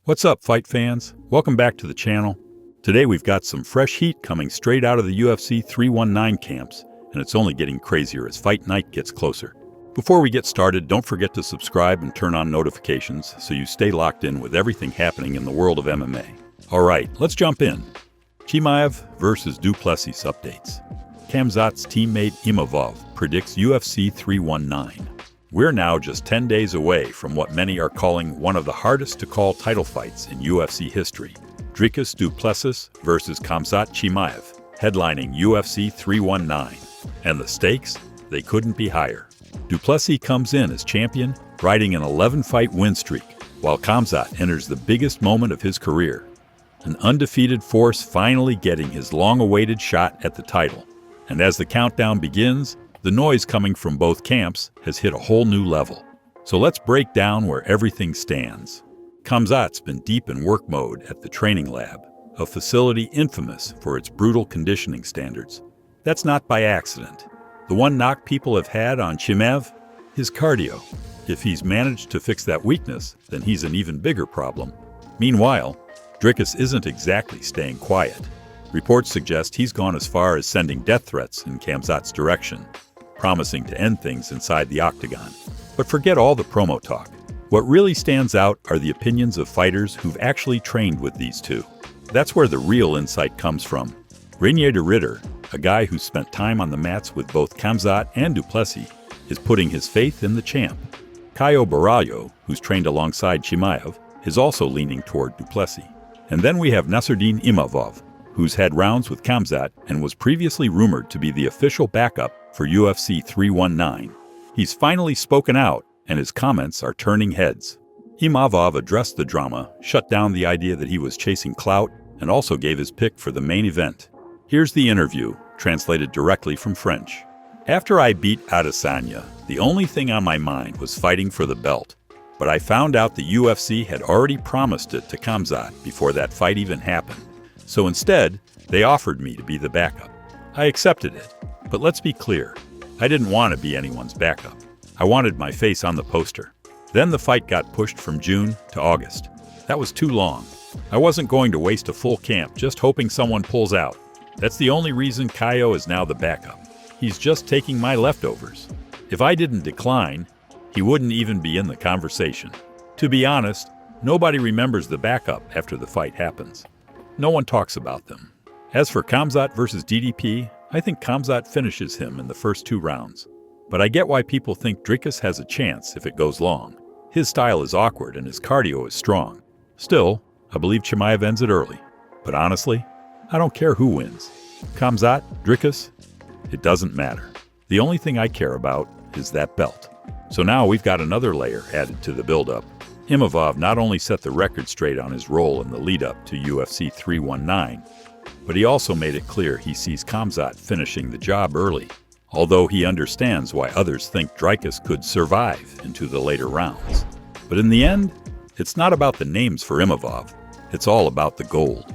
What's up, fight fans? Welcome back to the channel. Today we've got some fresh heat coming straight out of the UFC 319 camps, and it's only getting crazier as fight night gets closer. Before we get started, don't forget to subscribe and turn on notifications so you stay locked in with everything happening in the world of MMA. Alright, let's jump in. Chimaev versus Du Plessis updates. Khamzat's teammate Imavov predicts UFC 319. We're now just 10 days away from what many are calling one of the hardest to call title fights in UFC history. Dricus Du Plessis versus Khamzat Chimaev, headlining UFC 319. And the stakes? They couldn't be higher. Du Plessis comes in as champion, riding an 11-fight win streak, while Khamzat enters the biggest moment of his career. An undefeated force finally getting his long-awaited shot at the title. And as the countdown begins, the noise coming from both camps has hit a whole new level. So let's break down where everything stands. Khamzat's been deep in work mode at the training lab, a facility infamous for its brutal conditioning standards. That's not by accident. The one knock people have had on Chimaev? His cardio. If he's managed to fix that weakness, then he's an even bigger problem. Meanwhile, Dricus isn't exactly staying quiet. Reports suggest he's gone as far as sending death threats in Khamzat's direction, promising to end things inside the octagon. But forget all the promo talk. What really stands out are the opinions of fighters who've actually trained with these two. That's where the real insight comes from. Rainier de Ritter, a guy who spent time on the mats with both Khamzat and Du Plessis, is putting his faith in the champ. Caio Borralho, who's trained alongside Chimaev, is also leaning toward Du Plessis. And then we have Nassourdine Imavov, who's had rounds with Khamzat and was previously rumored to be the official backup for UFC 319. He's finally spoken out, and his comments are turning heads. Imavov addressed the drama, shut down the idea that he was chasing clout, and also gave his pick for the main event. Here's the interview, translated directly from French. After I beat Adesanya, the only thing on my mind was fighting for the belt. But I found out the UFC had already promised it to Khamzat before that fight even happened. So instead, they offered me to be the backup. I accepted it. But let's be clear, I didn't want to be anyone's backup. I wanted my face on the poster. Then the fight got pushed from June to August. That was too long. I wasn't going to waste a full camp just hoping someone pulls out. That's the only reason Caio is now the backup. He's just taking my leftovers. If I didn't decline, he wouldn't even be in the conversation. To be honest, nobody remembers the backup after the fight happens. No one talks about them. As for Khamzat versus DDP, I think Khamzat finishes him in the first 2 rounds. But I get why people think Dricus has a chance if it goes long. His style is awkward and his cardio is strong. Still, I believe Chimaev ends it early. But honestly, I don't care who wins. Khamzat, Dricus, it doesn't matter. The only thing I care about is that belt. So now we've got another layer added to the buildup. Imavov not only set the record straight on his role in the lead-up to UFC 319, but he also made it clear he sees Khamzat finishing the job early, although he understands why others think Dricus could survive into the later rounds. But in the end, it's not about the names for Imavov, it's all about the gold.